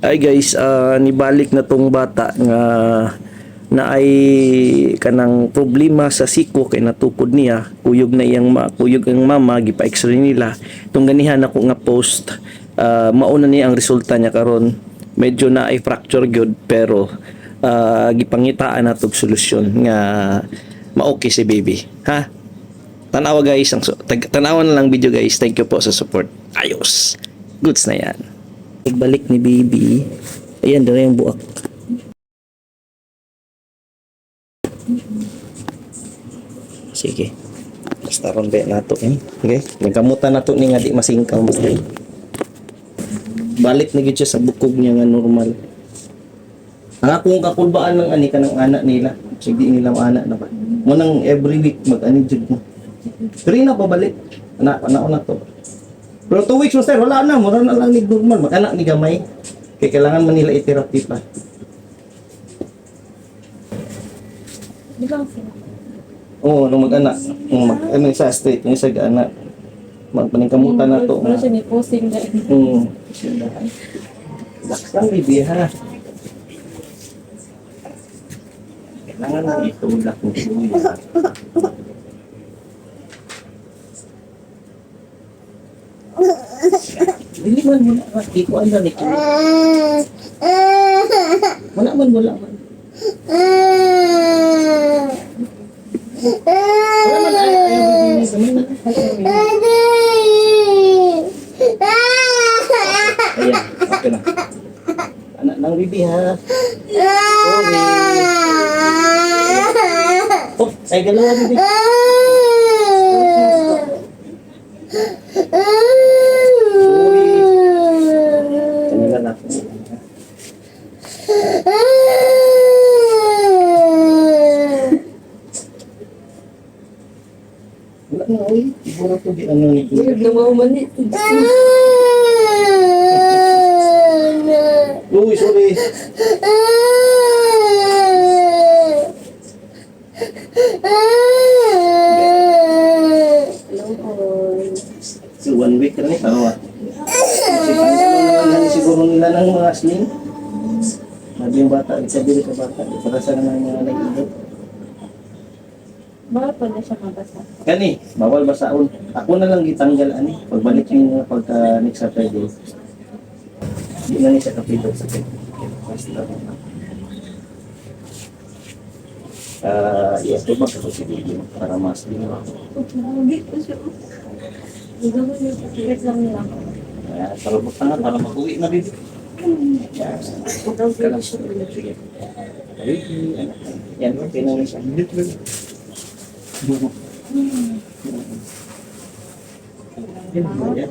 Ay guys, nibalik na tong bata nga na ay kanang problema sa siko kay natukod niya, kuyog na iyang kuyog ang mama, gipa x-ray nila. Tong ganihan ako nga post, mauna niya ang resulta niya karon. Medyo na ay fracture gyud pero gipangitaan na tog solusyon nga ma-okay si baby. Ha? Tanawa guys, tanawan na lang video guys. Thank you po sa support. Ayos. Goods na yan. Pagbalik ni baby, ayan daw yung buak. Sige. Basta rombe nato eh. Okay? Nagkamutan nato ni nga di masingkaw mas. Balik na gid siya sa bukog niya nga normal. Ang akong kakulbaan ng ani kanang anak nila. Sige nila anak na ba. Mo nang every week mag-ani jud mo. Pero na pabalik. Anak na to. Pero 2 weeks master wala na, mura na lang ni normal. Mag-anak ni gamay. Kaya kailangan man nila i-therapy pa. Di ba sila? Oo, nung mag-anak. Ano isa straight, yung isa ga-anak. Magpaningkamutan na to. Wala siya ni posing na. Relax lang, baby, ha? Kailangan na itulak mo. Dili man mo na. Iko ang dalit. Wala man. Wala man ayaw bibili. Ayan, okay na. Anak ng bibi ha. Sorry. Oh, ay galaw bibi. Sorry. Kanila na. Wala na, oy. Siguro to di ano ni Kuya. Namaumanit. Uy, sorry. So, 1 week na rin. Ano naman siguro nila ng mga sling. Sabi yung bata, isabili ka bata. Para sa naman mga nag-ibot. Bawal pa na siya mabasa. Kani, bawal basaon. Ako na lang gitanggal ani. Pagbalik niyo pagka next Saturday. Hindi na niya siya kapito sa pet. Basta. Yes, ito ba kasi si Bibi para mas din ako. Hindi pa siya. Hindi mo yung pagkilit lang nila. Talabot na nga para mag-uwi na Bibi. Ikaw sila siya. Sige. Yan, okay na siya.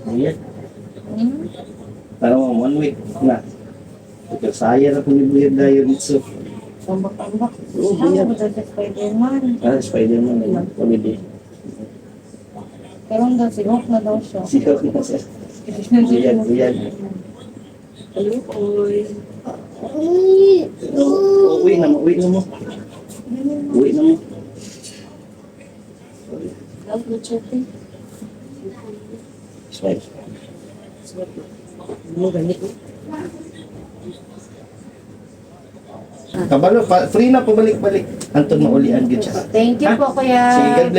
Buyat. Parang 1 week na. Ito saya na kung ibuyad na yun. So, Tambak-tambak. Oo, Ano buyat. ba sa Spider-Man? Spider-Man na yun. Holiday. Pero hanggang sinok na daw siya. Sigaw na siya. Buyad. Hello, oy. Uwi na mo. Uwi na mo. Love na chatting. Smile. Ano ganit? Kabalo, free na po balik-balik. Antod maulian gid siya. Thank you po, kuya. Sige, God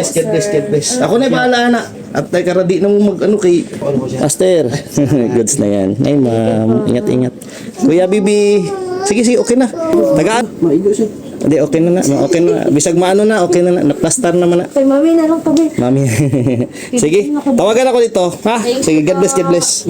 bless. Ako na bahala na. At tayo karadi na mo mag-ano kay Aster. Goods na yan. Ay ma'am, ingat. Kuya Bibi. Sige, okay na. Tagaan. Maigo siya. Hindi, okay na. Bisag maano na, okay na. Naplastar naman na. Kay mami na lang kami. Mami. Sige, tawagan ako dito. Ha? Sige, God bless.